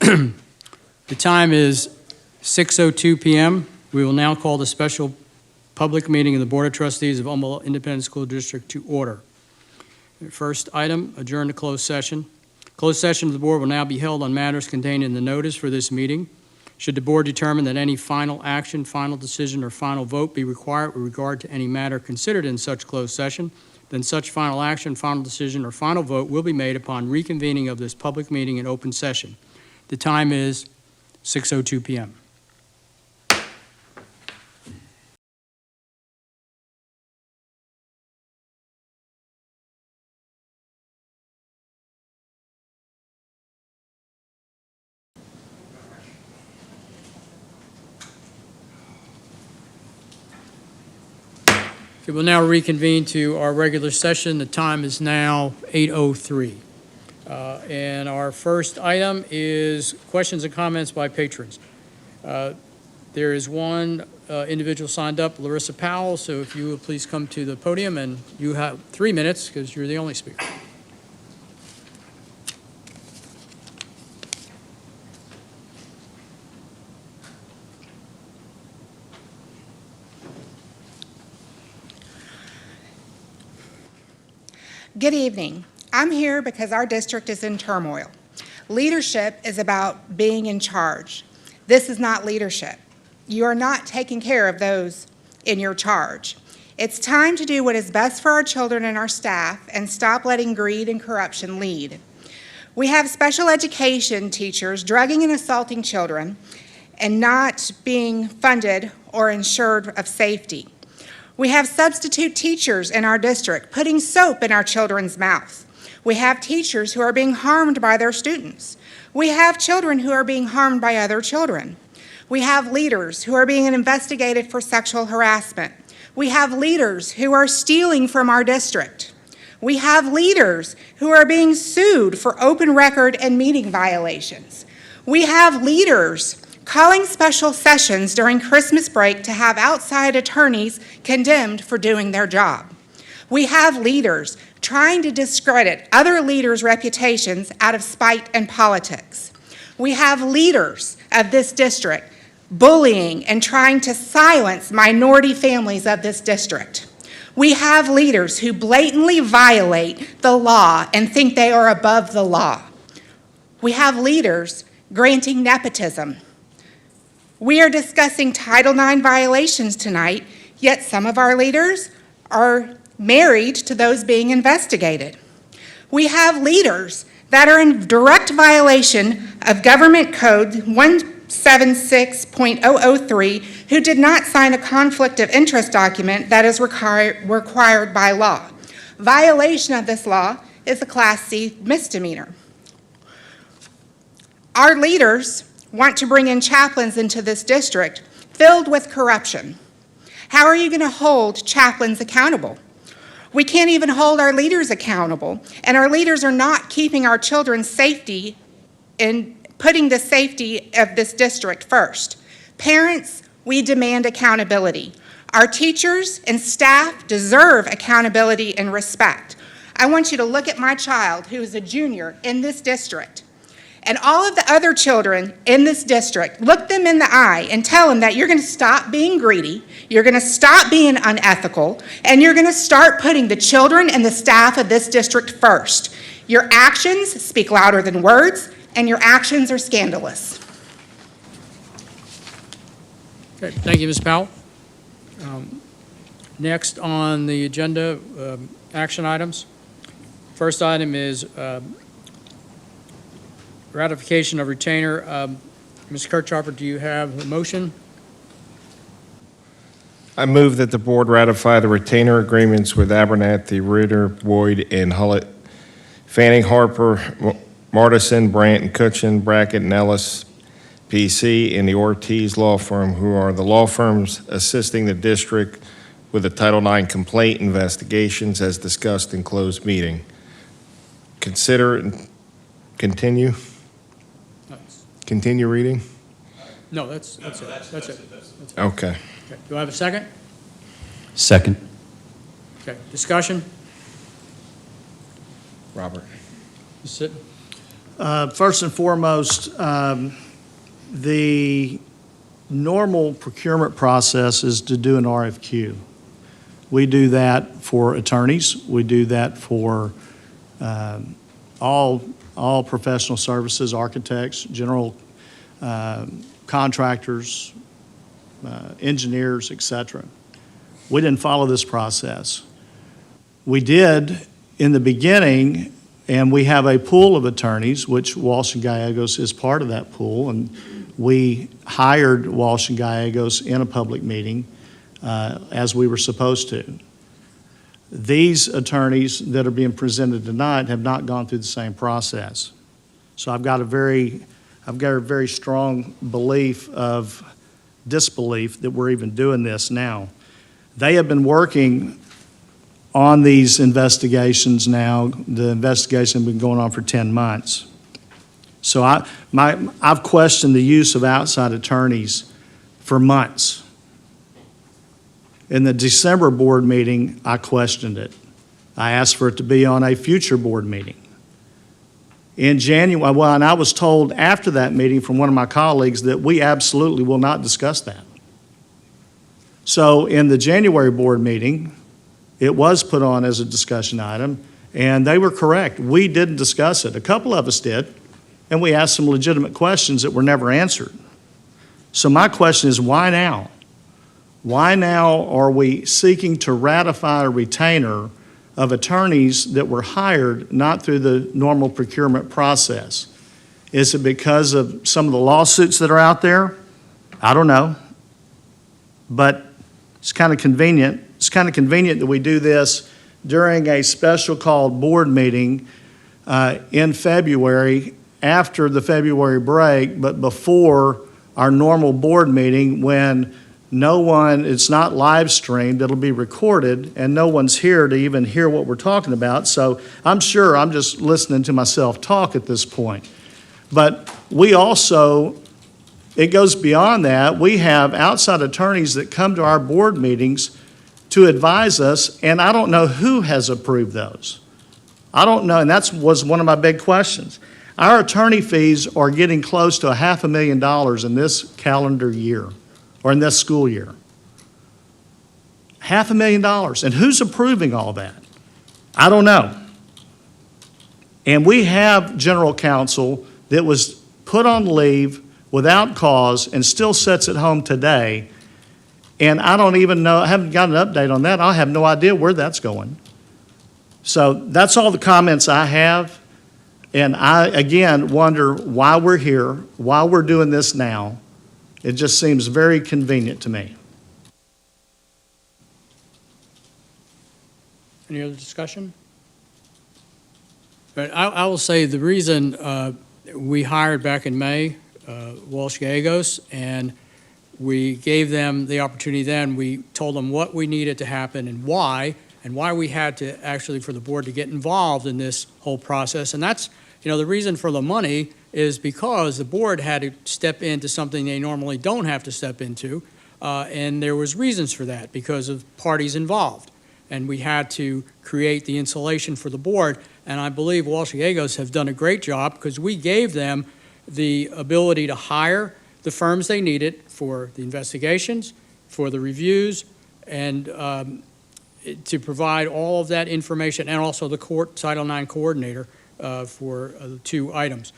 The time is 6:02 p.m. We will now call the special public meeting of the Board of Trustees of Humboldt Independent School District to order. First item, adjourn to closed session. Closed session of the board will now be held on matters contained in the notice for this meeting. Should the board determine that any final action, final decision, or final vote be required with regard to any matter considered in such closed session, then such final action, final decision, or final vote will be made upon reconvening of this public meeting in open session. The time is 6:02 p.m. Okay, we'll now reconvene to our regular session. The time is now 8:03. And our first item is questions and comments by patrons. There is one individual signed up, Larissa Powell, so if you will please come to the podium, and you have 3 minutes because you're the only speaker. Good evening. I'm here because our district is in turmoil. Leadership is about being in charge. This is not leadership. You are not taking care of those in your charge. It's time to do what is best for our children and our staff and stop letting greed and corruption lead. We have special education teachers drugging and assaulting children and not being funded or ensured of safety. We have substitute teachers in our district putting soap in our children's mouths. We have teachers who are being harmed by their students. We have children who are being harmed by other children. We have leaders who are being investigated for sexual harassment. We have leaders who are stealing from our district. We have leaders who are being sued for open record and meeting violations. We have leaders calling special sessions during Christmas break to have outside attorneys condemned for doing their job. We have leaders trying to discredit other leaders' reputations out of spite and politics. We have leaders of this district bullying and trying to silence minority families of this district. We have leaders who blatantly violate the law and think they are above the law. We have leaders granting nepotism. We are discussing Title IX violations tonight, yet some of our leaders are married to those being investigated. We have leaders that are in direct violation of Government Code 176.003 who did not sign a conflict of interest document that is required by law. Violation of this law is a Class C misdemeanor. Our leaders want to bring in chaplains into this district filled with corruption. How are you going to hold chaplains accountable? We can't even hold our leaders accountable, and our leaders are not keeping our children's safety and putting the safety of this district first. Parents, we demand accountability. Our teachers and staff deserve accountability and respect. I want you to look at my child who is a junior in this district. And all of the other children in this district, look them in the eye and tell them that you're going to stop being greedy, you're going to stop being unethical, and you're going to start putting the children and the staff of this district first. Your actions speak louder than words, and your actions are scandalous. Okay, thank you, Ms. Powell. Next on the agenda, action items. First item is ratification of retainer. Ms. Kirchhoffer, do you have a motion? I move that the board ratify the retainer agreements with Abernathy, Ritter, Boyd, and Hullett, Fanning, Harper, Martison, Brandt, and Cutchin, Brackett, and Ellis, PC, and the Ortiz Law Firm, who are the law firms assisting the district with the Title IX complaint investigations as discussed in closed meeting. Consider and continue. Continue reading? No, that's it. That's it. Okay. Okay. Do I have a second? Second. Okay. Discussion? Robert. Ms. Sitton? First and foremost, the normal procurement process is to do an RFQ. We do that for attorneys. We do that for all professional services, architects, general contractors, engineers, et cetera. We didn't follow this process. We did in the beginning, and we have a pool of attorneys, which Walsh and Gallegos is part of that pool, and we hired Walsh and Gallegos in a public meeting as we were supposed to. These attorneys that are being presented tonight have not gone through the same process. So I've got a very strong disbelief that we're even doing this now. They have been working on these investigations now. The investigation has been going on for 10 months. So I've questioned the use of outside attorneys for months. In the December board meeting, I questioned it. I asked for it to be on a future board meeting. In January, and I was told after that meeting from one of my colleagues that we absolutely will not discuss that. So in the January board meeting, it was put on as a discussion item, and they were correct. We didn't discuss it. A couple of us did, and we asked some legitimate questions that were never answered. So my question is, why now? Why now are we seeking to ratify a retainer of attorneys that were hired not through the normal procurement process? Is it because of some of the lawsuits that are out there? I don't know. But it's kind of convenient. It's kind of convenient that we do this during a special called board meeting in February, after the February break, but before our normal board meeting when it's not live streamed, it'll be recorded, and no one's here to even hear what we're talking about. So I'm sure I'm just listening to myself talk at this point. But we also, it goes beyond that. We have outside attorneys that come to our board meetings to advise us, and I don't know who has approved those. I don't know, and that was one of my big questions. Our attorney fees are getting close to $500,000 in this calendar year, or in this school year. $500,000. And who's approving all that? I don't know. And we have general counsel that was put on leave without cause and still sits at home today. And I don't even know, I haven't got an update on that. I have no idea where that's going. So that's all the comments I have. And I, again, wonder why we're here, why we're doing this now. It just seems very convenient to me. Any other discussion? But I will say the reason we hired back in May Walsh Gallegos, and we gave them the opportunity then. We told them what we needed to happen and why we had to actually, for the board to get involved in this whole process. And that's, the reason for the money is because the board had to step into something they normally don't have to step into, and there was reasons for that because of parties involved. And we had to create the insulation for the board, and I believe Walsh Gallegos have done a great job because we gave them the ability to hire the firms they needed for the investigations, for the reviews, and to provide all of that information, and also the Title IX coordinator for the two items.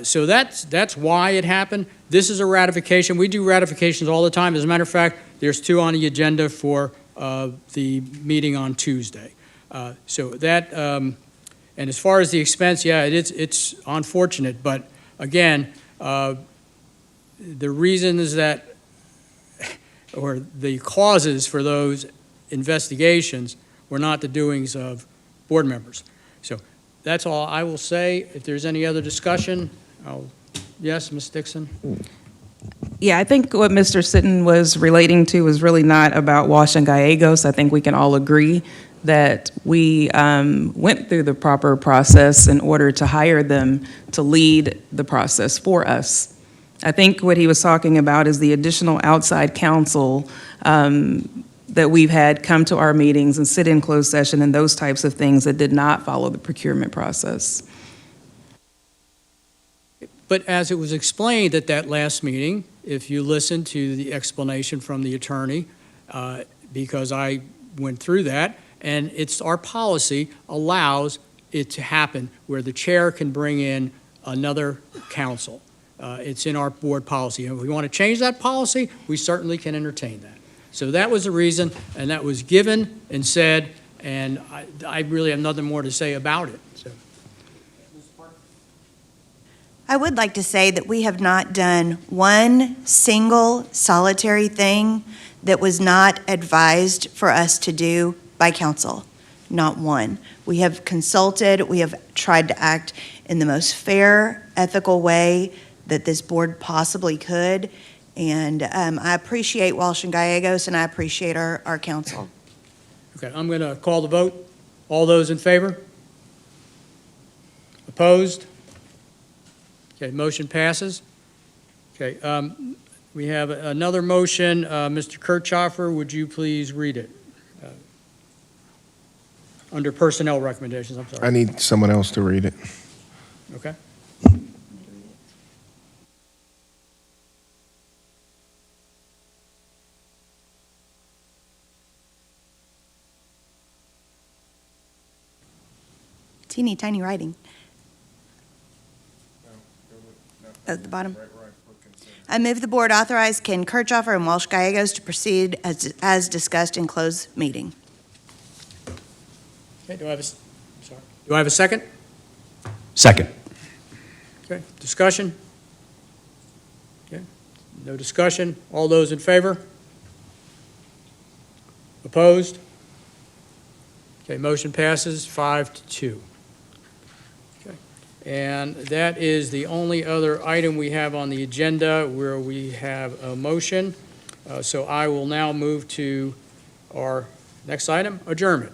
So that's why it happened. This is a ratification. We do ratifications all the time. As a matter of fact, there's two on the agenda for the meeting on Tuesday. So that, and as far as the expense, yeah, it's unfortunate, but again, the reasons that, or the causes for those investigations were not the doings of board members. So that's all I will say. If there's any other discussion, yes, Ms. Dixon? Yeah, I think what Mr. Sitton was relating to was really not about Walsh and Gallegos. I think we can all agree that we went through the proper process in order to hire them to lead the process for us. I think what he was talking about is the additional outside counsel that we've had come to our meetings and sit in closed session and those types of things that did not follow the procurement process. But as it was explained at that last meeting, if you listen to the explanation from the attorney, because I went through that, and it's our policy allows it to happen where the chair can bring in another counsel. It's in our board policy. And if we want to change that policy, we certainly can entertain that. So that was the reason, and that was given and said, and I really have nothing more to say about it. So. I would like to say that we have not done one single solitary thing that was not advised for us to do by council. Not one. We have consulted, we have tried to act in the most fair, ethical way that this board possibly could. And I appreciate Walsh and Gallegos, and I appreciate our council. Okay, I'm going to call the vote. All those in favor? Opposed? Okay, motion passes. Okay, we have another motion. Mr. Kirchhoffer, would you please read it? Under personnel recommendations, I'm I sorry. need someone else to read it. Okay. Teeny tiny writing. At the bottom. I move the board authorize Ken Kirchhoffer and Walsh Gallegos to proceed as discussed in closed meeting. Okay, do I have a second? Second. Okay, discussion? Okay, no discussion. All those in favor? Opposed? Okay, motion passes 5-2. Okay, and that is the only other item we have on the agenda where we have a motion. So I will now move to our next item, adjournment.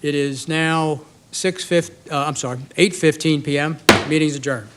It is now 8:15 p.m. Meeting's adjourned.